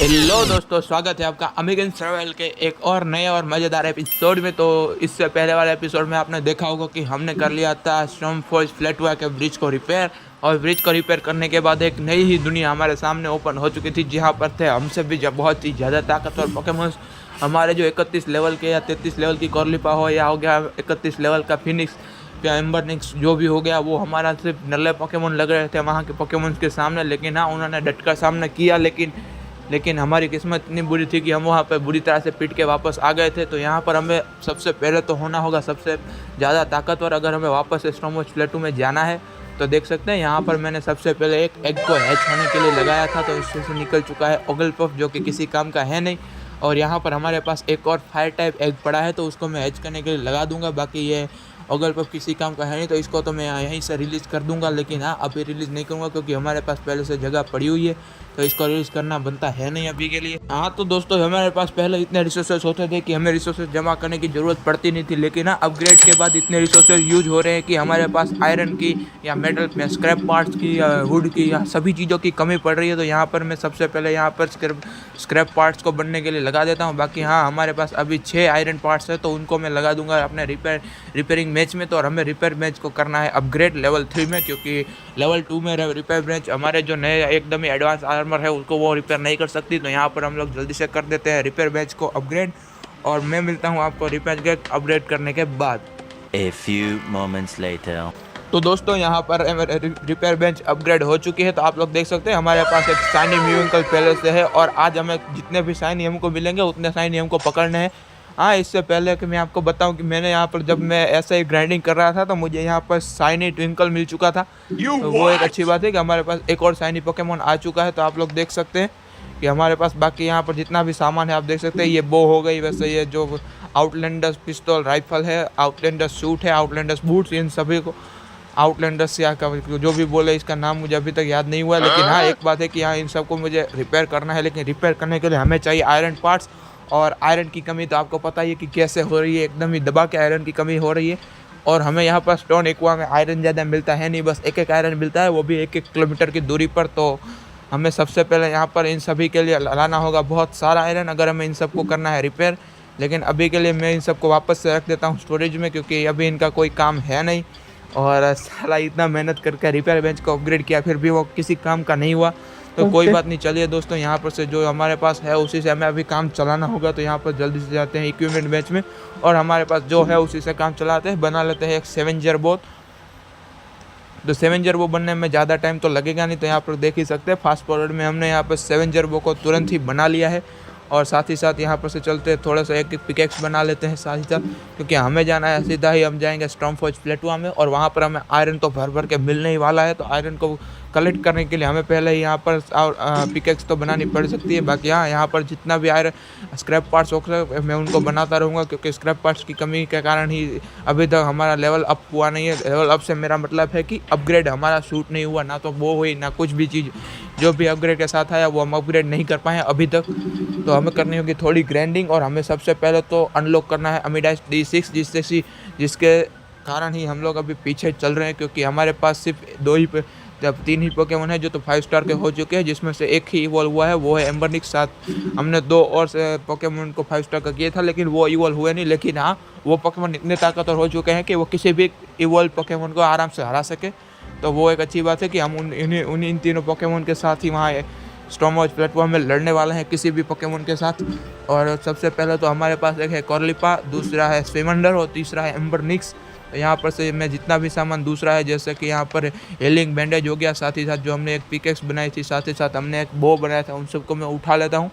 Hello दोस्तों, स्वागत है आपका अमेरिकन सर्वाइवल के एक और नए और मज़ेदार एपिसोड में। तो इससे पहले वाले एपिसोड में आपने देखा होगा कि हमने कर लिया था स्टॉर्मफॉर्ज फ्लैटवा के ब्रिज को रिपेयर। और ब्रिज को रिपेयर करने के बाद एक नई ही दुनिया हमारे सामने ओपन हो चुकी थी, जहां पर थे हमसे भी जब बहुत ही ज़्यादा ताकतवर पोकेमॉन्स। हमारे जो 31 लेवल के या 33 लेवल की कॉर्लिपा हो या हो गया 31 लेवल का फिनिक्स या एम्बरनिक्स जो भी हो गया, वो हमारा सिर्फ नल्ले पोकेमॉन लग रहे थे वहाँ के पोकेमॉन्स के सामने। लेकिन हाँ, उन्होंने डट कर सामना किया, लेकिन हमारी किस्मत इतनी बुरी थी कि हम वहाँ पर बुरी तरह से पीट के वापस आ गए थे। तो यहाँ पर हमें सबसे पहले तो होना होगा सबसे ज़्यादा ताकतवर। अगर हमें वापस स्टॉर्मफॉर्ज प्लेटू में जाना है तो देख सकते हैं यहाँ पर मैंने सबसे पहले एक एग को हैच होने के लिए लगाया था, तो इससे से निकल चुका है ओगलपफ, जो कि किसी काम का है नहीं। और यहाँ पर हमारे पास एक और फायर टाइप एग पड़ा है, तो उसको मैं हैच करने के लिए लगा दूंगा। बाकी ये ओगलपफ किसी काम का है नहीं, तो इसको तो मैं यहीं से रिलीज़ कर दूंगा। लेकिन हाँ, अभी रिलीज़ नहीं करूँगा क्योंकि हमारे पास पहले से जगह पड़ी हुई है, तो इसको रिलीज़ करना बनता है नहीं अभी के लिए। हाँ तो दोस्तों, हमारे पास पहले इतने रिसोर्सेज होते थे कि हमें रिसोर्सेज जमा करने की ज़रूरत पड़ती नहीं थी। लेकिन हाँ, अपग्रेड के बाद इतने रिसोर्सेज यूज हो रहे हैं कि हमारे पास आयरन की या मेटल में स्क्रैप पार्ट्स की या वुड की या सभी चीज़ों की कमी पड़ रही है। तो यहाँ पर मैं सबसे पहले यहाँ पर स्क्रैप पार्ट्स को बनने के लिए लगा देता हूँ। बाकी हाँ, हमारे पास अभी 6 आयरन पार्ट्स है, तो उनको मैं लगा दूंगा अपने रिपेयरिंग मैच में। तो और हमें रिपेयर मैच को करना है अपग्रेड लेवल 3 में, क्योंकि लेवल 2 में रिपेयर मैच हमारे जो नए एकदम ही एडवांस आर्मर है उसको वो रिपेयर नहीं कर सकती। तो यहाँ पर हम लोग जल्दी से कर देते हैं रिपेयर मैच को अपग्रेड, और मैं मिलता हूँ आपको रिपेयर मैच अपग्रेड करने के बाद। A few moments later. तो दोस्तों, यहाँ पर रिपेयर बेंच अपग्रेड हो चुकी है। तो आप लोग देख सकते हैं हमारे पास एक शाइनी म्यूविंकल पहले से है, और आज हमें जितने भी शाइनी हमको मिलेंगे उतने शाइनी हमको पकड़ने हैं। हाँ, इससे पहले कि मैं आपको बताऊं कि मैंने यहाँ पर जब मैं ऐसे ही ग्राइंडिंग कर रहा था तो मुझे यहाँ पर शाइनी ट्विंकल मिल चुका था। तो वो एक अच्छी बात है कि हमारे पास एक और शाइनी पोकेमॉन आ चुका है। तो आप लोग देख सकते हैं कि हमारे पास बाकी यहाँ पर जितना भी सामान है आप देख सकते हैं। ये बो हो गई, वैसे ये जो आउटलैंडर्स पिस्तौल राइफल है, आउटलैंडर्स सूट है, आउटलैंडर्स बूट्स, इन सभी को आउटलैंडर्स या जो भी बोले इसका नाम मुझे अभी तक याद नहीं हुआ। लेकिन हाँ, एक बात है कि यहाँ इन सबको मुझे रिपेयर करना है, लेकिन रिपेयर करने के लिए हमें चाहिए आयरन पार्ट्स। और आयरन की कमी तो आपको पता ही है कि कैसे हो रही है, एकदम ही दबा के आयरन की कमी हो रही है। और हमें यहाँ पर स्टोन एक्वा में आयरन ज़्यादा मिलता है नहीं, बस एक आयरन मिलता है, वो भी 1-1 किलोमीटर की दूरी पर। तो हमें सबसे पहले यहाँ पर इन सभी के लिए लाना होगा बहुत सारा आयरन, अगर हमें इन सबको करना है रिपेयर। लेकिन अभी के लिए मैं इन सबको वापस से रख देता हूँ स्टोरेज में, क्योंकि अभी इनका कोई काम है नहीं। और साला इतना मेहनत करके रिपेयर बेंच को अपग्रेड किया, फिर भी वो किसी काम का नहीं हुआ। तो कोई बात नहीं, चलिए दोस्तों, यहाँ पर से जो हमारे पास है उसी से हमें अभी काम चलाना होगा। तो यहाँ पर जल्दी से जाते हैं इक्विपमेंट बेंच में, और हमारे पास जो है उसी से काम चलाते हैं। बना लेते हैं एक सेवेंजर बोट। तो सेवेंजर वो बनने में ज़्यादा टाइम तो लगेगा नहीं। तो यहाँ पर देख ही सकते हैं फास्ट फॉरवर्ड में हमने यहाँ पर सेवेंजर बो को तुरंत ही बना लिया है। और साथ ही साथ यहाँ पर से चलते थोड़ा सा एक पिकेक्स बना लेते हैं साथ ही साथ, क्योंकि हमें जाना है सीधा ही हम जाएंगे स्टॉर्मफॉर्ज प्लेटवा में, और वहाँ पर हमें आयरन तो भर भर के मिलने ही वाला है। तो आयरन को कलेक्ट करने के लिए हमें पहले ही यहाँ पर पिकेक्स तो बनानी पड़ सकती है। बाकी हाँ, यहाँ पर जितना भी आयरन स्क्रैप पार्ट्स हो सकते मैं उनको बनाता रहूँगा, क्योंकि स्क्रैप पार्ट्स की कमी के कारण ही अभी तक हमारा लेवल अप हुआ नहीं है। लेवल अप से मेरा मतलब है कि अपग्रेड हमारा शूट नहीं हुआ, ना तो वो हुई ना कुछ भी चीज़ जो भी अपग्रेड के साथ आया वो हम अपग्रेड नहीं कर पाए अभी तक। तो हमें करनी होगी थोड़ी ग्राइंडिंग, और हमें सबसे पहले तो अनलॉक करना है अमीडाइज D6, जिसके कारण ही हम लोग अभी पीछे चल रहे हैं, क्योंकि हमारे पास सिर्फ 3 ही पोकेमॉन है जो तो 5 स्टार के हो चुके हैं, जिसमें से एक ही इवॉल्व हुआ है, वो है एम्बरनिक्स। साथ हमने 2 और पोकेमॉन को 5 स्टार का किया था, लेकिन वो इवॉल्व हुए नहीं। लेकिन हाँ, वो पोकेमॉन इतने ताकतवर हो चुके हैं कि वो किसी भी इवॉल्व पोकेमॉन को आराम से हरा सके। तो वो एक अच्छी बात है कि हम इन तीनों पोकेमॉन के साथ ही वहाँ स्टॉर्मफॉर्ज प्लेटफॉर्म में लड़ने वाले हैं किसी भी पोकेमॉन के साथ। और सबसे पहले तो हमारे पास एक है कॉर्लिपा, दूसरा है स्विमंडर और तीसरा है एम्बरनिक्स। तो यहाँ पर से मैं जितना भी सामान दूसरा है, जैसे कि यहाँ पर हीलिंग बैंडेज हो गया, साथ ही साथ जो हमने एक पिकेक्स बनाई थी, साथ ही साथ हमने एक बो बनाया था, उन सबको मैं उठा लेता हूँ।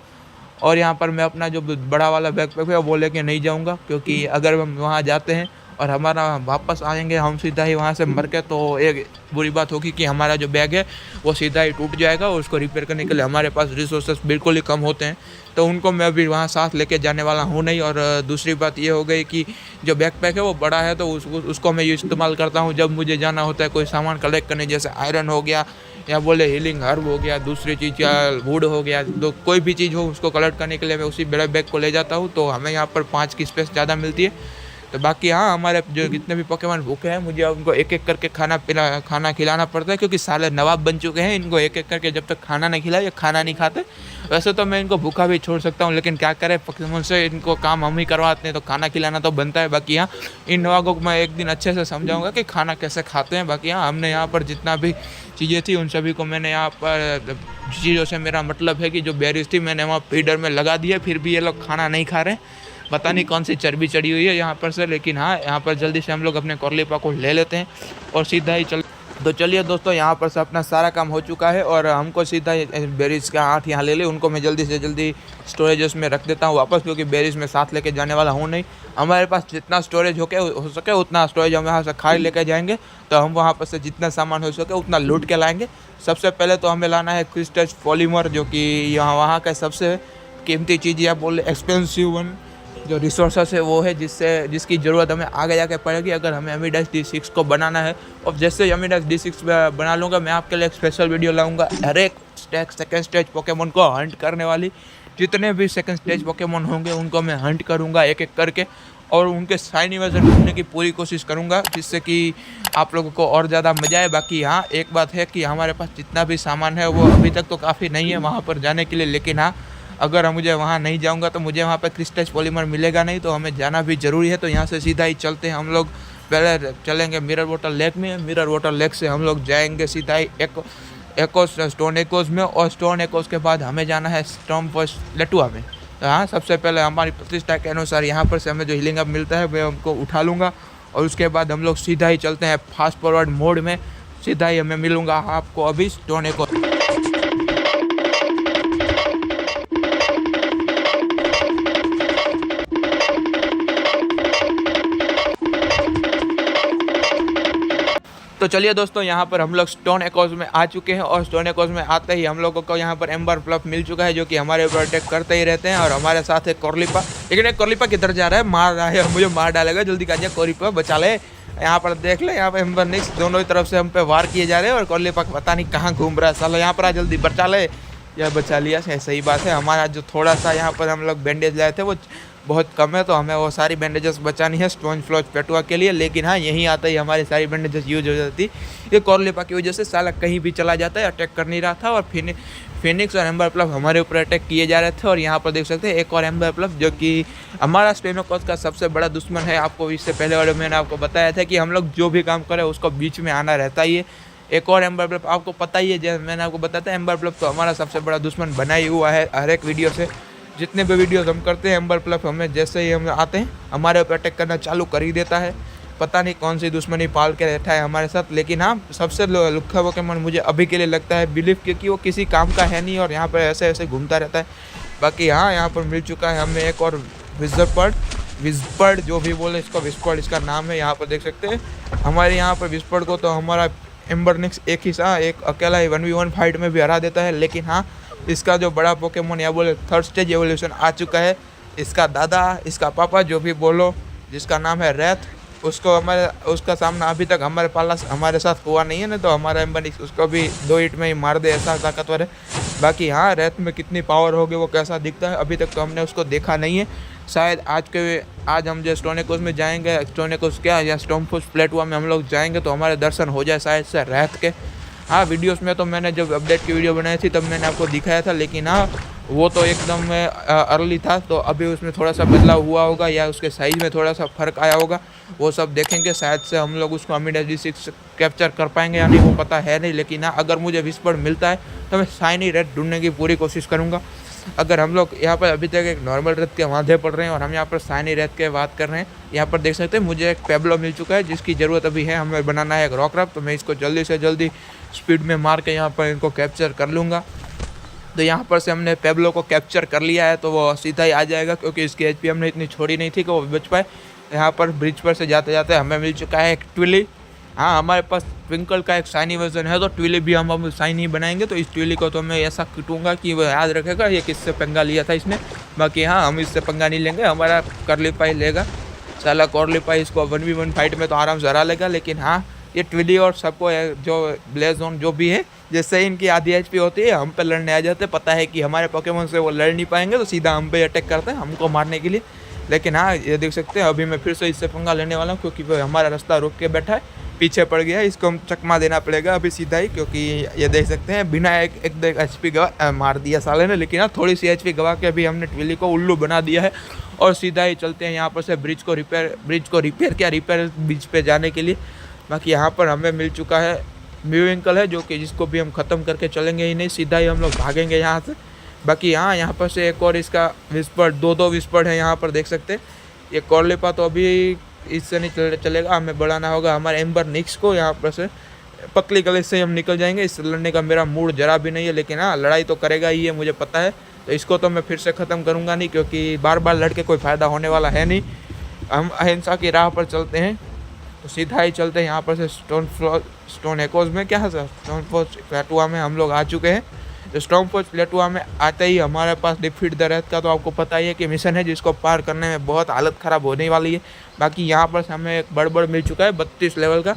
और यहाँ पर मैं अपना जो बड़ा वाला बैकपैक है वो लेके नहीं जाऊँगा, क्योंकि अगर हम वहाँ जाते हैं और हमारा वापस आएंगे हम सीधा ही वहाँ से मर के, तो एक बुरी बात होगी कि हमारा जो बैग है वो सीधा ही टूट जाएगा, और उसको रिपेयर करने के लिए हमारे पास रिसोर्सेस बिल्कुल ही कम होते हैं। तो उनको मैं अभी वहाँ साथ लेके जाने वाला हूँ नहीं। और दूसरी बात ये हो गई कि जो बैकपैक है वो बड़ा है, तो उसको मैं इस्तेमाल करता हूँ जब मुझे जाना होता है कोई सामान कलेक्ट करने, जैसे आयरन हो गया या बोले हीलिंग हर्ब हो गया, दूसरी चीज़ या वुड हो गया, तो कोई भी चीज़ हो उसको कलेक्ट करने के लिए मैं उसी बड़े बैग को ले जाता हूँ। तो हमें यहाँ पर 5 की स्पेस ज़्यादा मिलती है। तो बाकी हाँ, हमारे जो जितने भी पोकेमॉन भूखे हैं मुझे उनको एक-एक करके खाना खिलाना पड़ता है, क्योंकि साले नवाब बन चुके हैं। इनको एक-एक करके जब तक खाना नहीं खिलाए ये खाना नहीं खाते। वैसे तो मैं इनको भूखा भी छोड़ सकता हूँ, लेकिन क्या करें, पोकेमॉन से इनको काम हम ही करवाते हैं तो खाना खिलाना तो बनता है। बाकी हाँ, इन नवाबों को मैं एक दिन अच्छे से समझाऊँगा कि खाना कैसे खाते हैं। बाकी हाँ, हमने यहाँ पर जितना भी चीज़ें थी उन सभी को मैंने यहाँ पर चीज़ों से मेरा मतलब है कि जो बेरीज़ थी मैंने वहाँ फीडर में लगा दी है, फिर भी ये लोग खाना नहीं खा रहे हैं। पता नहीं कौन सी चर्बी चढ़ी हुई है यहाँ पर से, लेकिन हाँ, यहाँ पर जल्दी से हम लोग अपने कोरलीपा को ले लेते हैं और सीधा ही तो चलिए दोस्तों, यहाँ पर से अपना सारा काम हो चुका है और हमको सीधा बेरीज़ का 8 यहाँ ले उनको मैं जल्दी से जल्दी स्टोरेज में रख देता हूँ वापस, क्योंकि बेरीज़ में साथ लेके जाने वाला हूँ नहीं। हमारे पास जितना स्टोरेज हो सके उतना स्टोरेज हम यहाँ से खाली लेके जाएंगे, तो हम वहाँ पर से जितना सामान हो सके उतना लूट के लाएंगे। सबसे पहले तो हमें लाना है क्रिस्टल पॉलीमर, जो कि वहाँ का सबसे कीमती चीज़ या बोले एक्सपेंसिव वन जो रिसोर्सेस है वो है, जिसकी ज़रूरत हमें आगे जाके पड़ेगी अगर हमें अमीडास D6 को बनाना है। और जैसे अमीडास D6 बना लूँगा मैं आपके लिए एक स्पेशल वीडियो लाऊंगा हर एक सेकंड स्टेज पोकेमॉन को हंट करने वाली। जितने भी सेकंड स्टेज पोकेमॉन होंगे उनको मैं हंट करूँगा एक एक करके और उनके शाइनी वर्जन ढूंढने की पूरी कोशिश करूँगा, जिससे कि आप लोगों को और ज़्यादा मजा आए। बाकी हाँ, एक बात है कि हमारे पास जितना भी सामान है वो अभी तक तो काफ़ी नहीं है वहाँ पर जाने के लिए, लेकिन हाँ, अगर मुझे वहाँ नहीं जाऊँगा तो मुझे वहाँ पर क्रिस्टल पॉलीमर मिलेगा नहीं, तो हमें जाना भी ज़रूरी है। तो यहाँ से सीधा ही चलते हैं हम लोग। पहले चलेंगे मिरर वाटर लेक में, मिरर वाटर लेक से हम लोग जाएंगे सीधा ही स्टोन एकोज में, और स्टोन एकोज के बाद हमें जाना है स्टॉर्म फॉरेस्ट लेटुआ में। तो हाँ, सबसे पहले हमारी प्रतिष्ठा के अनुसार यहाँ पर से हमें जो हीलिंग अप मिलता है मैं उनको उठा लूँगा, और उसके बाद हम लोग सीधा ही चलते हैं फास्ट फॉरवर्ड मोड में। सीधा ही हमें मिलूँगा आपको अभी स्टोन एकोज। तो चलिए दोस्तों, यहाँ पर हम लोग स्टोन एकोज में आ चुके हैं, और स्टोन एकोज में आते ही हम लोगों को यहाँ पर एम्बर फ्लफ मिल चुका है, जो कि हमारे ऊपर अटैक करते ही रहते हैं। और हमारे साथ है कोरलीपा, लेकिन एक कोरलीपा किधर जा रहा है, मार रहा है, मुझे मार डालेगा। जल्दी करिए कोरलीपा, बचा ले। यहाँ पर देख ले, यहाँ पे एम्बर निक्स दोनों ही तरफ से हम पे वार किए जा रहे हैं और कोरलीपा पता नहीं कहाँ घूम रहा है साला। यहाँ पर आ, जल्दी बचा ले। यह बचा लिया, सही बात है। हमारा जो थोड़ा सा यहाँ पर हम लोग बैंडेज लाए थे वो बहुत कम है, तो हमें वो सारी बैंडेजेस बचानी है स्टोन फ्लॉच पेटुआ के लिए। लेकिन हाँ, यहीं आता ही हमारी सारी बैंडेजेस यूज हो जाती। ये कोरलीपा की वजह से साला कहीं भी चला जाता है, अटैक कर नहीं रहा था। और फिनिक्स और एम्बर प्लफ हमारे ऊपर अटैक किए जा रहे थे। और यहाँ पर देख सकते हैं एक और एम्बर प्लफ, जो कि हमारा स्टेनोकॉस का सबसे बड़ा दुश्मन है। आपको इससे पहले वाले मैंने आपको बताया था कि हम लोग जो भी काम करें उसको बीच में आना रहता ही है। एक और एम्बर प्लफ आपको पता ही है, जैसे मैंने आपको बताया था, एम्बर प्लफ तो हमारा सबसे बड़ा दुश्मन बना ही हुआ है हर एक वीडियो से। जितने भी वीडियोस हम करते हैं एम्बर प्लफ हमें जैसे ही हम आते हैं हमारे ऊपर अटैक करना चालू कर ही देता है। पता नहीं कौन सी दुश्मनी पाल के रहता है हमारे साथ। लेकिन हाँ, सबसे लुक्खा पोकेमॉन मुझे अभी के लिए लगता है बिलीफ, क्योंकि वो किसी काम का है नहीं और यहाँ पर ऐसे ऐसे घूमता रहता है। बाकी हाँ, यहाँ पर मिल चुका है हमें एक और विस्पर्ड जो भी बोले इसको, विस्पर्ड इसका नाम है। यहाँ पर देख सकते हैं हमारे यहाँ पर विस्पर्ड को तो हमारा एम्बर निक्स एक अकेला ही 1v1 फाइट में भी हरा देता है। लेकिन हाँ, इसका जो बड़ा पोकेमॉन या बोले थर्ड स्टेज एवोल्यूशन आ चुका है, इसका दादा, इसका पापा, जो भी बोलो, जिसका नाम है रैथ, उसका सामना अभी तक हमारे साथ हुआ नहीं है ना, तो हमारा एम्बर निक्स उसको भी 2 हिट में ही मार दे, ऐसा ताकतवर है। बाकी हाँ, रैथ में कितनी पावर होगी, वो कैसा दिखता है, अभी तक तो हमने उसको देखा नहीं है। शायद आज हम जो स्टोन एकोज में जाएंगे, स्टोन एकोज क्या या स्टॉर्मफॉरेस्ट प्लेटुआ में हम लोग जाएंगे, तो हमारे दर्शन हो जाए शायद से रैथ के। हाँ, वीडियोस में तो मैंने जब अपडेट की वीडियो बनाई थी तब मैंने आपको दिखाया था, लेकिन हाँ, वो तो एकदम अर्ली था, तो अभी उसमें थोड़ा सा बदलाव हुआ होगा या उसके साइज़ में थोड़ा सा फ़र्क आया होगा, वो सब देखेंगे। शायद से हम लोग उसको अमीडास D6 कैप्चर कर पाएंगे या नहीं वो पता है नहीं। लेकिन हाँ, अगर मुझे विस्पर्ड मिलता है तो मैं शाइनी रेड ढूंढने की पूरी कोशिश करूँगा। अगर हम लोग यहाँ पर अभी तक एक नॉर्मल रेड के माथे पड़ रहे हैं और हम यहाँ पर शाइनी रेड के बात कर रहे हैं, यहाँ पर देख सकते हैं मुझे एक पेब्लो मिल चुका है, जिसकी ज़रूरत अभी है। हमें बनाना है एक रॉकरॉक, तो मैं इसको जल्दी से जल्दी स्पीड में मार के यहाँ पर इनको कैप्चर कर लूँगा। तो यहाँ पर से हमने पेब्लो को कैप्चर कर लिया है, तो वो सीधा ही आ जाएगा, क्योंकि इसकी HP हमने इतनी छोड़ी नहीं थी कि वो बच पाए। यहाँ पर ब्रिज पर से जाते जाते हमें मिल चुका है एक ट्विली। हाँ, हमारे पास ट्विंकल का एक शाइनी वर्जन है, तो ट्विली भी हम शाइनी बनाएंगे। तो इस ट्विली को तो मैं ऐसा कुटूँगा कि वो याद रखेगा ये किससे पंगा लिया था इसने। बाकी हाँ, हम इससे पंगा नहीं लेंगे, हमारा कोरलीपा ही लेगा। साला कोरलीपा इसको 1v1 फाइट में तो आराम से हरा लेगा। लेकिन हाँ, ये ट्विली और सबको जो ब्लेज़ोन जो भी है, जैसे ही इनकी आधी HP होती है हम पे लड़ने आ जाते हैं। पता है कि हमारे पोकेमॉन से वो लड़ नहीं पाएंगे, तो सीधा हम पे अटैक करते हैं हमको मारने के लिए। लेकिन हाँ, ये देख सकते हैं अभी मैं फिर से इससे पंगा लेने वाला हूँ, क्योंकि वो हमारा रास्ता रोक के बैठा है, पीछे पड़ गया है। इसको हम चकमा देना पड़ेगा अभी सीधा ही, क्योंकि ये देख सकते हैं बिना एक दो HP गवा मार दिया साले ने। लेकिन हाँ, थोड़ी सी HP गवा के अभी हमने ट्विली को उल्लू बना दिया है और सीधा ही चलते हैं यहाँ पर से ब्रिज को रिपेयर ब्रिज पे जाने के लिए। बाकी यहाँ पर हमें मिल चुका है म्यूविंकल है, जो कि जिसको भी हम ख़त्म करके चलेंगे ही नहीं, सीधा ही हम लोग भागेंगे यहाँ से। बाकी यहाँ पर से एक और इसका विस्पर्ड, दो विस्पर्ड है यहाँ पर देख सकते हैं। ये कॉर्लिपा तो अभी इससे नहीं चलेगा, हमें बढ़ाना होगा हमारे एम्बर निक्स को। यहाँ पर से पतली गली से हम निकल जाएंगे। इससे लड़ने का मेरा मूड जरा भी नहीं है, लेकिन हाँ, लड़ाई तो करेगा ही है, मुझे पता है। तो इसको तो मैं फिर से ख़त्म करूँगा नहीं, क्योंकि बार बार लड़के कोई फ़ायदा होने वाला है नहीं। हम अहिंसा की राह पर चलते हैं, तो सीधा ही चलते हैं यहाँ पर से स्टोन एकोज में, क्या है सर, स्टोन फोर्स प्लेटुआ में हम लोग आ चुके हैं। तो स्टोन फोर्स प्लेटुआ में आते ही हमारे पास डिफीट द रेथ का तो आपको पता ही है कि मिशन है, जिसको पार करने में बहुत हालत ख़राब होने वाली है। बाकी यहाँ पर हमें एक बड़ मिल चुका है 32 लेवल का,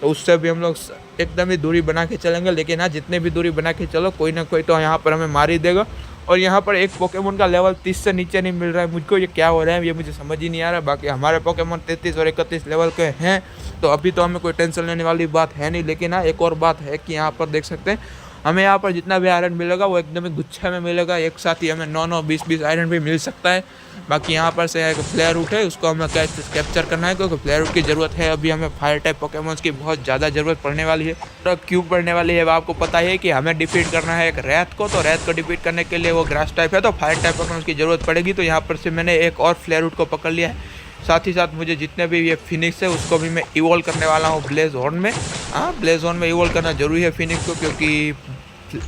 तो उससे भी हम लोग एकदम ही दूरी बना के चलेंगे। लेकिन हाँ, जितने भी दूरी बना के चलो, कोई ना कोई तो यहाँ पर हमें मार ही देगा। और यहाँ पर एक पोकेमोन का लेवल 30 से नीचे नहीं मिल रहा है मुझको, ये क्या हो रहा है ये मुझे समझ ही नहीं आ रहा। बाकी हमारे पोकेमोन 33 और 31 लेवल के हैं, तो अभी तो हमें कोई टेंशन लेने वाली बात है नहीं। लेकिन हाँ, एक और बात है कि यहाँ पर देख सकते हैं, हमें यहाँ पर जितना भी आयरन मिलेगा वो एकदम ही गुच्छे में मिलेगा, एक साथ ही हमें 9 20 आयरन भी मिल सकता है। बाकी यहाँ पर से एक फ्लेयर रूट है, उसको हमें कैप्चर करना है, क्योंकि फ्लेयर रूट की ज़रूरत है। अभी हमें फायर टाइप पोकेमोन्स की बहुत ज़्यादा ज़रूरत पड़ने वाली है। तो क्यों पड़ने वाली है आपको पता है कि हमें डिफीट करना है एक रैथ को, तो रैथ को डिफीट करने के लिए वो ग्रास टाइप है, तो फायर टाइप पोकेमोन्स की ज़रूरत पड़ेगी। तो यहाँ पर से मैंने एक और फ्लेयर रूट को पकड़ लिया है। साथ ही साथ मुझे जितने भी ये फिनिक्स है उसको भी मैं इवॉल्व करने वाला हूँ ब्लेज हॉर्न में। हाँ, ब्लेज हॉर्न में इवॉल्व करना जरूरी है फिनिक्स को, क्योंकि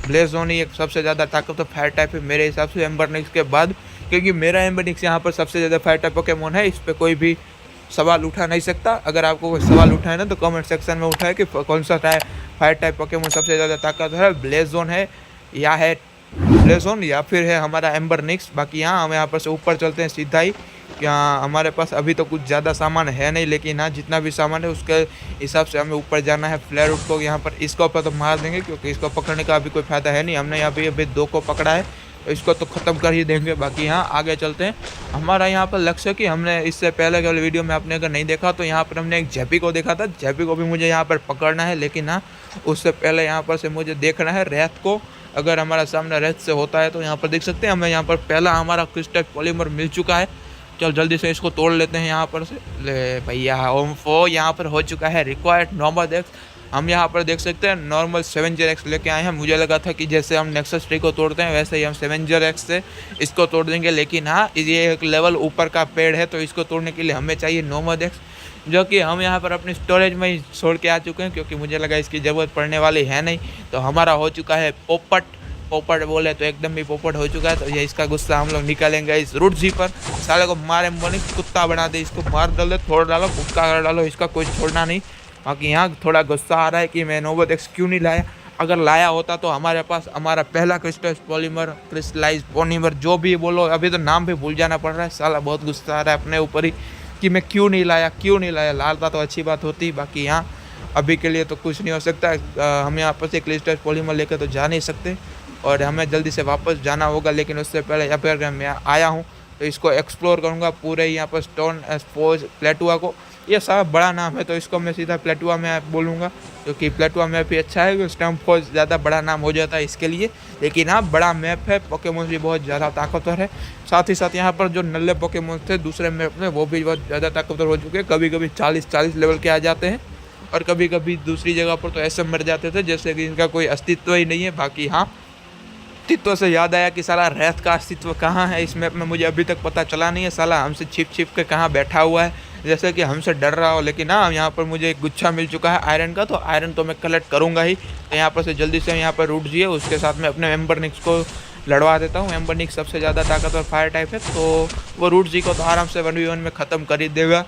ब्लेज हॉर्न ही एक सबसे ज़्यादा ताकतवर फायर टाइप है मेरे हिसाब से एम्बरनिक्स के बाद, क्योंकि मेरा एम्बरनिक्स यहाँ पर सबसे ज़्यादा फायर टाइप पोकेमोन है। इस पर कोई भी सवाल उठा नहीं सकता। अगर आपको कोई सवाल उठाए ना, तो कमेंट सेक्शन में उठाए कि कौन सा फायर टाइप पोकेमोन सबसे ज़्यादा ताकतवर है, ब्लेज़ोन है या है ब्लेज़ोन या फिर है हमारा एम्बरनिक्स। बाकी यहाँ हम यहाँ पर से ऊपर चलते हैं सीधा ही। यहाँ हमारे पास अभी तो कुछ ज़्यादा सामान है नहीं, लेकिन हाँ, जितना भी सामान है उसके हिसाब से हमें ऊपर जाना है। फ्लेयर रूट को यहाँ पर इसको पर तो मार देंगे, क्योंकि इसको पकड़ने का अभी कोई फ़ायदा है नहीं। हमने यहाँ पे अभी 2 को पकड़ा है, तो इसको तो ख़त्म कर ही देंगे। बाकी यहाँ आगे चलते हैं। हमारा यहाँ पर लक्ष्य कि हमने इससे पहले के वीडियो में आपने अगर नहीं देखा तो यहाँ पर हमने एक जेपी को देखा था। जेपी को भी मुझे यहाँ पर पकड़ना है, लेकिन हाँ, उससे पहले यहाँ पर से मुझे देखना है रैथ को। अगर हमारा सामने रैथ से होता है तो यहाँ पर देख सकते हैं हमें यहाँ पर पहला हमारा क्रिस्टल पॉलीमर मिल चुका है। चल जल्दी से इसको तोड़ लेते हैं यहाँ पर से। ले भैया, ओम्फो यहाँ पर हो चुका है रिक्वायर्ड नॉर्मल एक्स। हम यहाँ पर देख सकते हैं नॉर्मल सेवेंजर एक्स लेके आए हैं। मुझे लगा था कि जैसे हम नेक्सस ट्री को तोड़ते हैं वैसे ही हम सेवेंजर एक्स से इसको तोड़ देंगे, लेकिन हाँ, ये एक लेवल ऊपर का पेड़ है, तो इसको तोड़ने के लिए हमें चाहिए नॉर्मल एक्स, जो कि हम यहाँ पर अपनी स्टोरेज में ही छोड़ के आ चुके हैं, क्योंकि मुझे लगा इसकी ज़रूरत पड़ने वाली है नहीं। तो हमारा हो चुका है पोपट बोले तो एकदम भी पोपट हो चुका है। तो ये इसका गुस्सा हम लोग निकालेंगे इस रूट जी पर। साले को मारे मोने कुत्ता बना दे, इसको मार डालो, छोड़ डालो, भुक्का कर डालो, इसका कोई छोड़ना नहीं। बाकी यहाँ थोड़ा गुस्सा आ रहा है कि मैं नोबत एक्स क्यों नहीं लाया। अगर लाया होता तो हमारे पास हमारा पहला क्रिस्टल पॉलीमर, क्रिस्टलाइज पॉलीमर, जो भी बोलो, अभी तो नाम भी भूल जाना पड़ रहा है। साला बहुत गुस्सा आ रहा है अपने ऊपर ही कि मैं क्यों नहीं लाया। लाता तो अच्छी बात होती। बाकी यहाँ अभी के लिए तो कुछ नहीं हो सकता। हम यहाँ पर से क्रिस्टल पॉलीमर लेकर तो जा नहीं सकते और हमें जल्दी से वापस जाना होगा। लेकिन उससे पहले यहाँ पर मैं आया हूँ तो इसको एक्सप्लोर करूँगा पूरे यहाँ पर स्टोन फोर्स प्लेटुआ को। ये सारा बड़ा नाम है तो इसको मैं सीधा प्लेटुआ में बोलूँगा, क्योंकि प्लेटुआ मैप भी अच्छा है। स्टोन फोर्स ज़्यादा बड़ा नाम हो जाता है इसके लिए, लेकिन हाँ, बड़ा मैप है, पोकेमोन भी बहुत ज़्यादा ताकतवर है। साथ ही साथ यहाँ पर जो नल्ले पोकेमोन थे दूसरे मैप में, वो भी बहुत ज़्यादा ताकतवर हो चुके हैं। कभी कभी 40 लेवल के आ जाते हैं और कभी कभी दूसरी जगह पर तो ऐसे मर जाते थे जैसे कि इनका कोई अस्तित्व ही नहीं है। बाकी हाँ, अस्तित्व से याद आया कि साला रैथ का अस्तित्व कहाँ है इस मैप में, मुझे अभी तक पता चला नहीं है। साला हमसे छिप के कहाँ बैठा हुआ है, जैसे कि हमसे डर रहा हो। लेकिन हाँ, यहाँ पर मुझे एक गुच्छा मिल चुका है आयरन का, तो आयरन तो मैं कलेक्ट करूँगा ही। तो यहाँ पर से जल्दी से यहाँ पर रूट जी है, उसके साथ में अपने एम्बरनिक्स को लड़वा देता हूँ। एम्बरनिक्स सबसे ज़्यादा ताकतवर फायर टाइप है, तो वो रूट जी को तो आराम से 1v1 में ख़त्म कर ही देगा।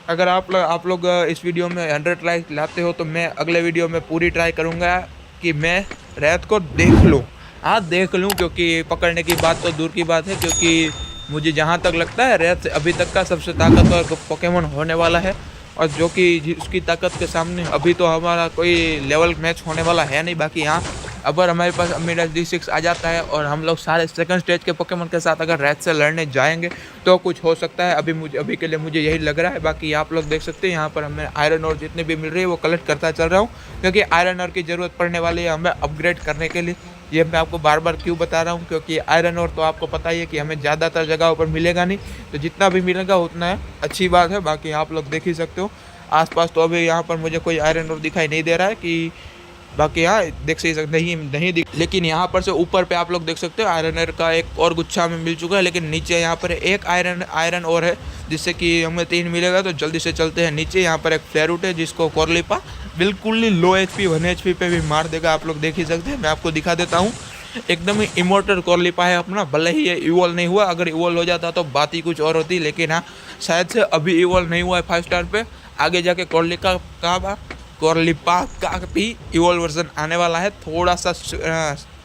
अगर आप लोग इस वीडियो में 100 ट्राई लाते हो तो मैं अगले वीडियो में पूरी ट्राई करूँगा कि मैं रैथ को देख लूँ। हाँ, देख लूँ, क्योंकि पकड़ने की बात तो दूर की बात है, क्योंकि मुझे जहाँ तक लगता है रैथ अभी तक का सबसे ताकतवर पोकेमोन होने वाला है। और जो कि उसकी ताकत के सामने अभी तो हमारा कोई लेवल मैच होने वाला है नहीं। बाकी यहाँ अगर हमारे पास अमीराज D6 आ जाता है और हम लोग सारे सेकंड स्टेज के पोकेमोन के साथ अगर रैथ से लड़ने जाएंगे तो कुछ हो सकता है। अभी के लिए मुझे यही लग रहा है। बाकी आप लोग देख सकते हैं यहाँ पर हमें आयरन और जितने भी मिल रही है वो कलेक्ट करता चल रहा हूँ, क्योंकि आयरन और की ज़रूरत पड़ने वाली है हमें अपग्रेड करने के लिए। ये मैं आपको बार बार क्यों बता रहा हूँ, क्योंकि आयरन और तो आपको पता ही है कि हमें ज़्यादातर जगहों पर मिलेगा नहीं, तो जितना भी मिलेगा उतना है अच्छी बात है। बाकी आप लोग देख ही सकते हो आसपास, तो अभी यहाँ पर मुझे कोई आयरन और दिखाई नहीं दे रहा है कि बाकी यहाँ देख सही सकते नहीं दिख, लेकिन यहाँ पर से ऊपर पे आप लोग देख सकते हो आयरन एयर का एक और गुच्छा हमें मिल चुका है। लेकिन नीचे यहाँ पर एक आयरन और है, जिससे कि हमें 3 मिलेगा। तो जल्दी से चलते हैं नीचे। यहाँ पर एक फ्लेरूट है जिसको कोरलिपा बिल्कुल ही लो HP 1 HP पे भी मार देगा। आप लोग देख ही सकते हैं, मैं आपको दिखा देता हूँ। एकदम ही इमोर्टल कोरलिपा है अपना, भले ही ये इवॉल्व नहीं हुआ। अगर इवॉल्व हो जाता तो बात ही कुछ और होती, लेकिन हाँ शायद से अभी इवॉल्व नहीं हुआ है 5 स्टार पे। आगे जाके कोरलिपा का भी इवॉल्व वर्जन आने वाला है। थोड़ा सा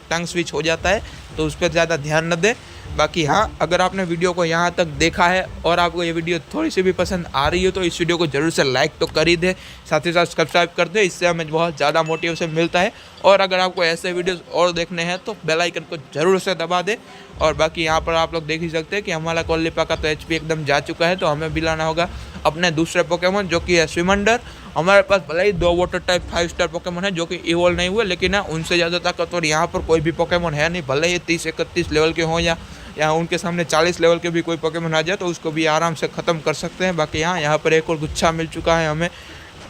टंग स्विच हो जाता है तो उस पर ज़्यादा ध्यान न दें। बाकी हाँ, अगर आपने वीडियो को यहाँ तक देखा है और आपको ये वीडियो थोड़ी सी भी पसंद आ रही हो तो इस वीडियो को ज़रूर से लाइक तो कर ही दे, साथ ही साथ सब्सक्राइब कर दे, इससे हमें बहुत ज़्यादा मोटिवेशन मिलता है। और अगर आपको ऐसे वीडियोस और देखने हैं तो बेल आइकन को ज़रूर से दबा दे। और बाकी यहाँ पर आप लोग देख ही सकते हैं कि हमारा कोरलिपा का तो HP एकदम जा चुका है, तो हमें भी लाना होगा अपने दूसरे पोकेमोन जो कि है स्विमंडर। हमारे पास भले ही 2 वाटर टाइप 5 स्टार पोकेमोन है जो कि इवॉल्व नहीं हुए, लेकिन उनसे ज़्यादा ताकतवर यहाँ पर कोई भी पोकेमोन है नहीं। भले ही 30-31 लेवल के हों या उनके सामने 40 लेवल के भी कोई पोकेमोन आ जाए तो उसको भी आराम से ख़त्म कर सकते हैं। बाकी यहाँ पर एक और गुच्छा मिल चुका है हमें,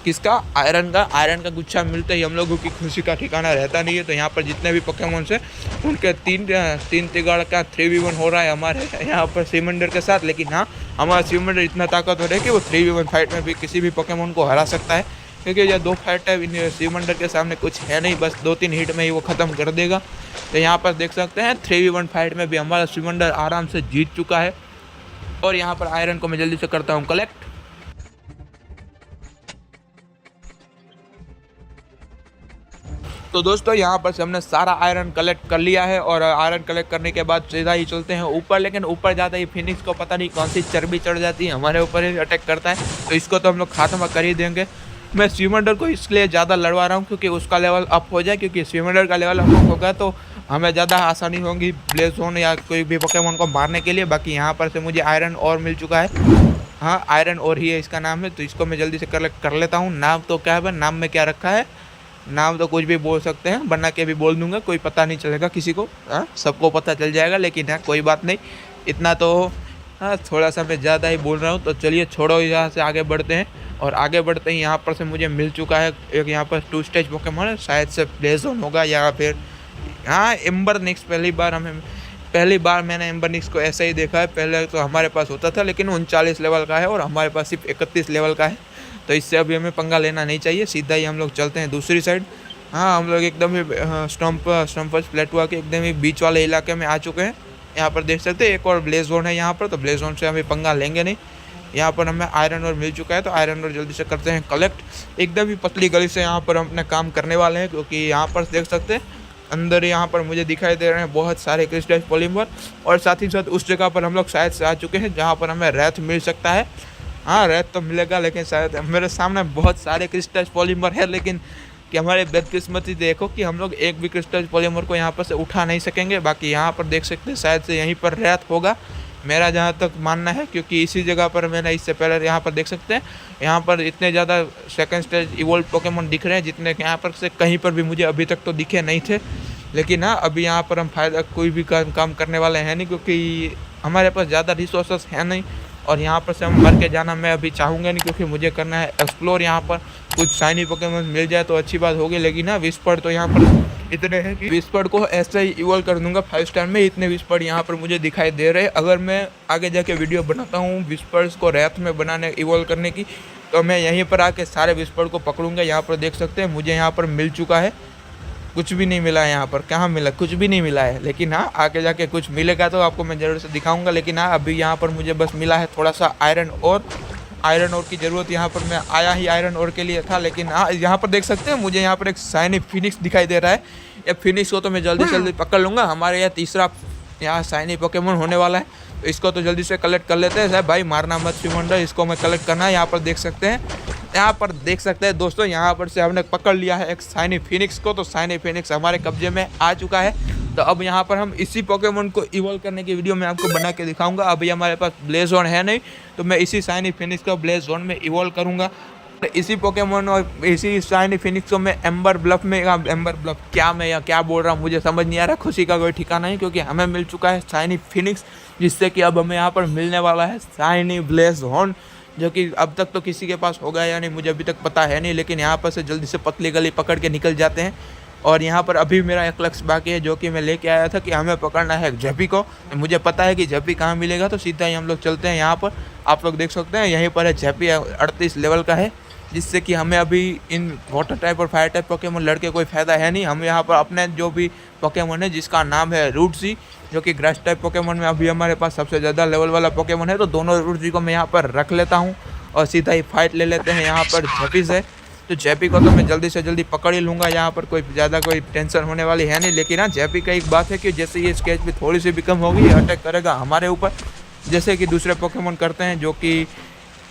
किसका, आयरन का गुच्छा मिलते ही हम लोगों की खुशी का ठिकाना रहता नहीं है। तो यहाँ पर जितने भी पोकेमोन है उनके तीन तिगाड़ का 3v1 हो रहा है हमारे यहाँ पर स्विमंडर के साथ। लेकिन हाँ, हमारा स्विमंडर इतना ताकतवर है कि वो 3v1 फाइट में भी किसी भी पोकेमोन को हरा सकता है, क्योंकि ये 2 फाइट है इन स्विमंडर के सामने कुछ है नहीं, बस 2-3 हिट में ही वो ख़त्म कर देगा। तो यहाँ पर देख सकते हैं 3v1 फाइट में भी हमारा स्विमंडर आराम से जीत चुका है। और यहाँ पर आयरन को मैं जल्दी से करता हूँ कलेक्ट। तो दोस्तों यहाँ पर से हमने सारा आयरन कलेक्ट कर लिया है, और आयरन कलेक्ट करने के बाद सीधा ही चलते हैं ऊपर। लेकिन ऊपर जाता ही फिनिक्स को पता नहीं कौन सी चर्बी चढ़ जाती है, हमारे ऊपर ही अटैक करता है, तो इसको तो हम लोग खात्मा कर ही देंगे। मैं स्विमंडर को इसलिए ज़्यादा लड़वा रहा हूँ क्योंकि उसका लेवल अप हो जाए, क्योंकि स्विमंडर का लेवल अप होगा तो हमें ज़्यादा आसानी होगी ब्लेज़ोन या कोई भी पोकेमोन को मारने के लिए। बाकी यहाँ पर से मुझे आयरन और मिल चुका है, हाँ आयरन और ही है इसका नाम है, तो इसको मैं जल्दी से कलेक्ट कर लेता हूँ। नाम तो क्या है, नाम में क्या रखा है, नाम तो कुछ भी बोल सकते हैं, बना के भी बोल दूंगा, कोई पता नहीं चलेगा किसी को, हाँ सबको पता चल जाएगा। लेकिन हाँ कोई बात नहीं, इतना तो हाँ थोड़ा सा मैं ज़्यादा ही बोल रहा हूँ। तो चलिए छोड़ो, यहाँ से आगे बढ़ते हैं। और आगे बढ़ते ही यहाँ पर से मुझे मिल चुका है एक यहाँ पर 2 स्टेज पोकेमोन है, शायद से ब्लेज़ोन होगा या फिर हाँ एम्बरनिक्स। पहली बार मैंने एम्बरनिक्स को ऐसा ही देखा है। पहले तो हमारे पास होता था लेकिन 39 लेवल का है और हमारे पास सिर्फ 31 लेवल का है, तो इससे अभी हमें पंगा लेना नहीं चाहिए। सीधा ही हम लोग चलते हैं दूसरी साइड। हाँ हम लोग एकदम ही स्टम्पर्स प्लेटुआ के एकदम ही बीच वाले इलाके में आ चुके हैं। यहाँ पर देख सकते हैं एक और ब्लेज़ोन है यहाँ पर, तो ब्लेज़ोन से हमें पंगा लेंगे नहीं। यहाँ पर हमें आयरन और मिल चुका है, तो आयरन और जल्दी से करते हैं कलेक्ट। एकदम ही पतली गली से यहाँ पर हम अपने काम करने वाले हैं, क्योंकि यहाँ पर देख सकते हैं अंदर यहाँ पर मुझे दिखाई दे रहे हैं बहुत सारे क्रिस्टल पॉलीमर, और साथ ही साथ उस जगह पर हम लोग शायद से आ चुके हैं जहाँ पर हमें रैथ मिल सकता है। हाँ रैथ तो मिलेगा, लेकिन शायद मेरे सामने बहुत सारे क्रिस्टल पॉलीमर है, लेकिन कि हमारे बदकिस्मती देखो कि हम लोग एक भी क्रिस्टल पॉलीमर को यहाँ पर से उठा नहीं सकेंगे। बाकी यहाँ पर देख सकते हैं शायद से यहीं पर रैथ होगा, मेरा जहाँ तक मानना है, क्योंकि इसी जगह पर मैंने इससे पहले यहाँ पर देख सकते हैं यहाँ पर इतने ज़्यादा सेकंड स्टेज इवोल्व पोकेमोन दिख रहे हैं जितने यहाँ पर से कहीं पर भी मुझे अभी तक तो दिखे नहीं थे। लेकिन हाँ अभी यहाँ पर हम फायदा कोई भी काम करने वाले हैं नहीं, क्योंकि हमारे पास ज़्यादा रिसोर्सेस हैं नहीं, और यहाँ पर से हम मर के जाना मैं अभी चाहूँगा नहीं, क्योंकि मुझे करना है एक्सप्लोर। यहाँ पर कुछ शाइनी पोकेमोन मिल जाए तो अच्छी बात होगी, लेकिन ना विस्पर्ड तो यहाँ पर इतने हैं कि विस्पर्ड को ऐसे ही इवॉल्व कर दूंगा 5 स्टार में। इतने विस्पर्ड यहाँ पर मुझे दिखाई दे रहे हैं। अगर मैं आगे जाके वीडियो बनाता हूँ विस्पर्ड्स को रैथ में बनाने इवॉल्व करने की, तो मैं यहीं पर आके सारे विस्पर्ड को पकड़ूंगा। यहाँ पर देख सकते हैं मुझे यहाँ पर मिल चुका है, कुछ भी नहीं मिला है यहाँ पर, कहाँ मिला, कुछ भी नहीं मिला है। लेकिन हाँ आगे जाके कुछ मिलेगा तो आपको मैं ज़रूर से दिखाऊंगा। लेकिन हाँ अभी यहाँ पर मुझे बस मिला है थोड़ा सा आयरन और की ज़रूरत यहाँ पर, मैं आया ही आयरन और के लिए था। लेकिन हाँ यहाँ पर देख सकते हैं मुझे यहाँ पर एक शाइनी फिनिक्स दिखाई दे रहा है। ये फिनिक्स को तो मैं जल्दी से जल्दी पकड़ लूँगा। हमारे यहाँ तीसरा यहाँ शाइनी पोकेमोन होने वाला है, तो इसको तो जल्दी से कलेक्ट कर लेते हैं। साहब भाई मारना मत स्विमंडर, इसको मैं कलेक्ट करना है। यहाँ पर देख सकते हैं यहाँ पर देख सकते हैं दोस्तों, यहाँ पर से हमने पकड़ लिया है एक शाइनी फिनिक्स को। तो शाइनी फिनिक्स हमारे कब्जे में आ चुका है। तो अब यहाँ पर हम इसी पोकेमोन को इवॉल्व करने की वीडियो मैं आपको बना के दिखाऊंगा। अभी हमारे पास ब्लेज़ोन है नहीं, तो मैं इसी शाइनी फिनिक्स को ब्लेज़ोन में इवॉल्व करूंगा। तो इसी पोकेमोन और इसी शाइनी फिनिक्स को मैं एम्बर ब्लफ में, एम्बर ब्लफ क्या मैं या क्या बोल रहा हूँ मुझे समझ नहीं आ रहा। खुशी का कोई ठिकाना नहीं, क्योंकि हमें मिल चुका है शाइनी फिनिक्स, जिससे कि अब हमें यहाँ पर मिलने वाला है शाइनी ब्लेज़ोन, जो कि अब तक तो किसी के पास होगा या नहीं मुझे अभी तक पता है नहीं। लेकिन यहाँ पर से जल्दी से पतली गली पकड़ के निकल जाते हैं। और यहाँ पर अभी मेरा एक लक्ष्य बाकी है, जो कि मैं लेके आया था कि हमें पकड़ना है जेपी को। मुझे पता है कि जेपी कहाँ मिलेगा, तो सीधा ही हम लोग चलते हैं। यहाँ पर आप लोग देख सकते हैं, यहीं पर है जेपी, 38 लेवल का है, जिससे कि हमें अभी इन वाटर टाइप और फायर टाइप पोकेमोन लड़के कोई फ़ायदा है नहीं। हम यहाँ पर अपने जो भी पोकेमोन है, जिसका नाम है रूटजी, जो कि ग्रास टाइप पोकेमोन में अभी हमारे पास सबसे ज़्यादा लेवल वाला पोकेमोन है, तो दोनों रूटजी को मैं यहाँ पर रख लेता हूँ और सीधा ही फाइट ले लेते हैं। यहाँ पर जेपी से, तो जेपी को तो मैं जल्दी से जल्दी पकड़ ही लूँगा। यहाँ पर कोई ज़्यादा कोई टेंशन होने वाली है नहीं। लेकिन हाँ, जेपी का एक बात है कि जैसे ये स्केच भी थोड़ी सी भी कम होगी, अटैक करेगा हमारे ऊपर, जैसे कि दूसरे पोकेमोन करते हैं, जो कि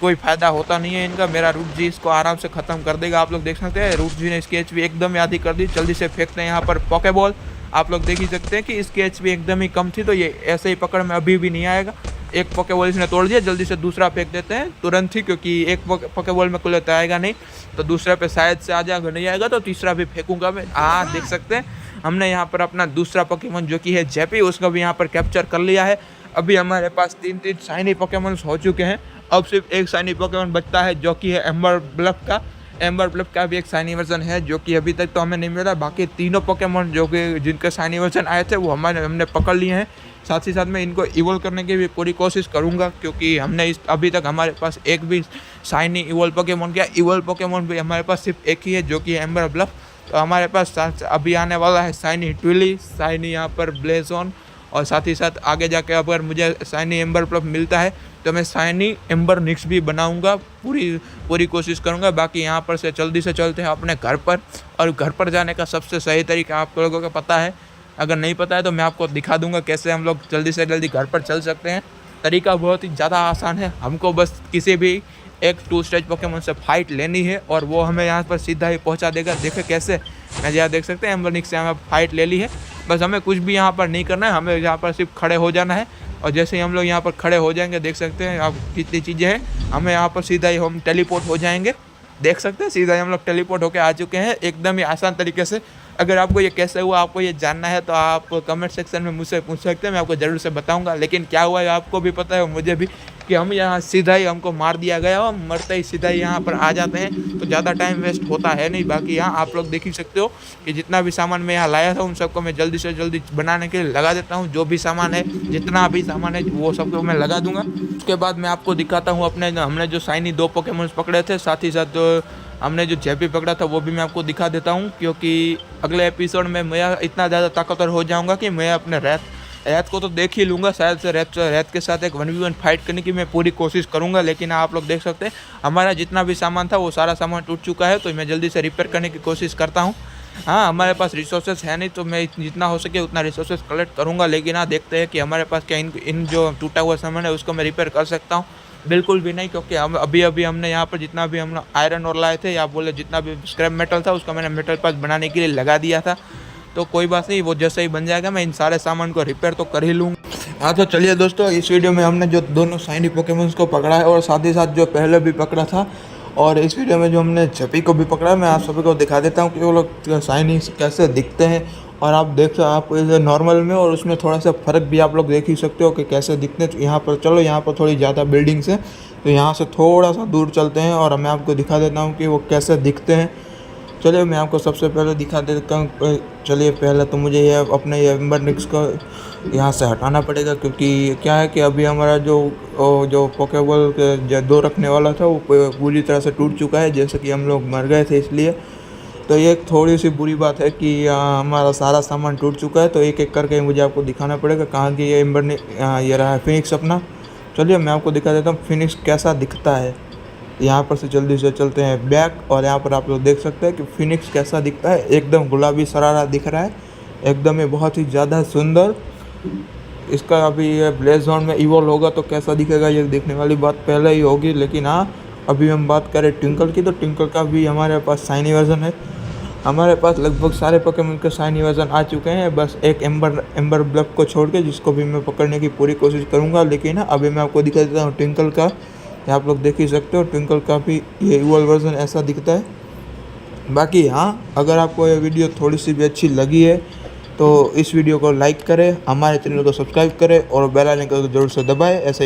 कोई फ़ायदा होता नहीं है इनका। मेरा रूट जी इसको आराम से ख़त्म कर देगा। आप लोग देख सकते हैं, रूट जी ने स्केच भी एकदम याद ही कर दी। जल्दी से फेंकते हैं यहाँ पर पोकेबॉल। आप लोग देख ही सकते हैं कि स्केच भी एकदम ही कम थी, तो ये ऐसे ही पकड़ में अभी भी नहीं आएगा। एक पोकेबॉल इसने तोड़ दिया, जल्दी से दूसरा फेंक देते हैं तुरंत ही, क्योंकि एक पोकेबॉल में कुल आएगा नहीं, तो दूसरे पे शायद से आ जाएगा, नहीं आएगा तो तीसरा भी फेंकूंगा मैं। देख सकते हैं हमने यहाँ पर अपना दूसरा पोकेमोन जो कि है जेपी, उसको भी यहाँ पर कैप्चर कर लिया है। अभी हमारे पास 3 शाइनी पोकेमोन्स हो चुके हैं। अब सिर्फ एक शाइनी पोकेमोन बचता है, जो कि है एम्बर ब्लफ का। एम्बर ब्लफ का भी एक शाइनी वर्जन है, जो कि अभी तक तो हमें नहीं मिला। बाकी तीनों पोकेमोन जो कि जिनके शाइनी वर्जन आए थे, वो हमने पकड़ लिए हैं। साथ ही साथ मैं इनको इवॉल्व करने की भी पूरी कोशिश करूंगा, क्योंकि हमने अभी तक हमारे पास एक भी शाइनी इवॉल्व पोकेमोन किया। इवॉल्व पोकेमोन भी हमारे पास सिर्फ एक ही है, जो कि एम्बर ब्लफ। तो हमारे पास अभी आने वाला है शाइनी ट्विली, शाइनी यहाँ पर ब्लेज़ोन, और साथ ही साथ आगे जाके अगर मुझे शाइनी एम्बर ब्लफ मिलता है, तो मैं शाइनी एम्बर निक्स भी बनाऊंगा। पूरी कोशिश करूंगा। बाकी यहाँ पर से जल्दी से चलते हैं अपने घर पर, और घर पर जाने का सबसे सही तरीका आप लोगों को पता है। अगर नहीं पता है तो मैं आपको दिखा दूंगा कैसे हम लोग जल्दी से जल्दी घर पर चल सकते हैं। तरीका बहुत ही ज़्यादा आसान है। हमको बस किसी भी एक 2 स्टेज पोकेमोन से फाइट लेनी है, और वो हमें यहाँ पर सीधा ही पहुँचा देगा। देखे कैसे, मैं यहाँ देख सकते हैं एम्बर निक्स से हमें फाइट ले ली है। बस हमें कुछ भी यहाँ पर नहीं करना है, हमें यहाँ पर सिर्फ खड़े हो जाना है। और जैसे ही हम लोग यहाँ पर खड़े हो जाएंगे, देख सकते हैं आप कितनी चीज़ें हैं, हमें यहाँ पर सीधा ही हम टेलीपोर्ट हो जाएंगे। देख सकते हैं सीधा ही हम लोग टेलीपोर्ट होकर आ चुके हैं, एकदम ही आसान तरीके से। अगर आपको ये कैसे हुआ, आपको ये जानना है, तो आप कमेंट सेक्शन में मुझसे पूछ सकते हैं, मैं आपको ज़रूर से बताऊंगा। लेकिन क्या हुआ है आपको भी पता है, मुझे भी, कि हम यहाँ सीधा ही हमको मार दिया गया और मरते ही सीधा ही यहाँ पर आ जाते हैं, तो ज़्यादा टाइम वेस्ट होता है नहीं। बाकी यहाँ आप लोग देख ही सकते हो कि जितना भी सामान मैं यहाँ लाया था, उन सबको मैं जल्दी से जल्दी बनाने के लिए लगा देता हूँ। जो भी सामान है, जितना भी सामान है, वो सबको मैं लगा दूंगा। उसके बाद मैं आपको दिखाता हूँ हमने जो शाइनी 2 पोकेमोन्स पकड़े थे, साथ ही साथ हमने जो जेपी पकड़ा था वो भी मैं आपको दिखा देता हूँ। क्योंकि अगले एपिसोड में मैं इतना ज़्यादा ताकतवर हो जाऊँगा कि मैं अपने रैत को तो देख ही लूँगा। शायद से रैत के साथ एक 1v1 फाइट करने की मैं पूरी कोशिश करूँगा। लेकिन आप लोग देख सकते हैं हमारा जितना भी सामान था, वो सारा सामान टूट चुका है, तो मैं जल्दी से रिपेयर करने की कोशिश करता हूँ। हाँ, हमारे पास रिसोर्सेज है नहीं, तो मैं जितना हो सके उतना रिसोर्सेज कलेक्ट करूँगा। लेकिन हाँ, देखते हैं कि हमारे पास क्या इन जो टूटा हुआ सामान है उसको मैं रिपेयर कर सकता हूँ। बिल्कुल भी नहीं, क्योंकि हम अभी हमने यहाँ पर जितना भी हम आयरन और लाए थे, या बोले जितना भी स्क्रैप मेटल था, उसका मैंने मेटल पास बनाने के लिए लगा दिया था। तो कोई बात नहीं, वो जैसे ही बन जाएगा मैं इन सारे सामान को रिपेयर तो कर ही लूँगा। हाँ, तो चलिए दोस्तों, इस वीडियो में हमने जो दोनों शाइनी पोकेमोन्स को पकड़ा है, और साथ ही साथ जो पहले भी पकड़ा था, और इस वीडियो में जो हमने जेपी को भी पकड़ा है, मैं आप सभी को दिखा देता हूँ कि वो लोग शाइनी कैसे दिखते हैं। और आप देख आप नॉर्मल में और उसमें थोड़ा सा फ़र्क भी आप लोग देख ही सकते हो कि कैसे दिखते हैं। तो यहाँ पर चलो, यहाँ पर थोड़ी ज़्यादा बिल्डिंग्स है, तो यहाँ से थोड़ा सा दूर चलते हैं और मैं आपको दिखा देता हूँ कि वो कैसे दिखते हैं। चलिए, मैं आपको सबसे पहले दिखा देता हूँ। चलिए, पहले तो मुझे ये अपने ये एम्बर निक्स को यहाँ से हटाना पड़ेगा, क्योंकि क्या है कि अभी हमारा जो पोकेबॉल के 2 रखने वाला था, वो पूरी तरह से टूट चुका है, जैसे कि हम लोग मर गए थे, इसलिए। तो ये थोड़ी सी बुरी बात है कि हमारा सारा सामान टूट चुका है, तो एक एक करके मुझे आपको दिखाना पड़ेगा कहाँ की ये एम्बर ये रहा है फिनिक्स अपना। चलिए, मैं आपको दिखा देता हूँ फिनिक्स कैसा दिखता है। यहाँ पर से जल्दी से चलते हैं बैक, और यहाँ पर आप लोग देख सकते हैं कि फिनिक्स कैसा दिखता है। एकदम गुलाबी सरारा दिख रहा है, एकदम ही बहुत ही ज़्यादा सुंदर। इसका अभी ये ब्लेज़ोन में इवॉल्व होगा तो कैसा दिखेगा, ये देखने वाली बात पहले ही होगी। लेकिन हाँ, अभी हम बात करें ट्विंकल की, तो ट्विंकल का भी हमारे पास शाइनी वर्जन है। हमारे पास लगभग सारे पोकेमोन के शाइनी वर्जन आ चुके हैं, बस एक एम्बर ब्लफ को छोड़ के, जिसको भी मैं पकड़ने की पूरी कोशिश करूँगा। लेकिन अभी मैं आपको दिखा देता हूँ ट्विंकल का। ये आप लोग देख ही सकते हो, ट्विंकल का भी ये इवॉल्व वर्जन ऐसा दिखता है। बाकी हाँ, अगर आपको ये वीडियो थोड़ी सी भी अच्छी लगी है तो इस वीडियो को लाइक करें, हमारे चैनल को सब्सक्राइब करें और बेल आइकन को जरूर से दबाएं। ऐसा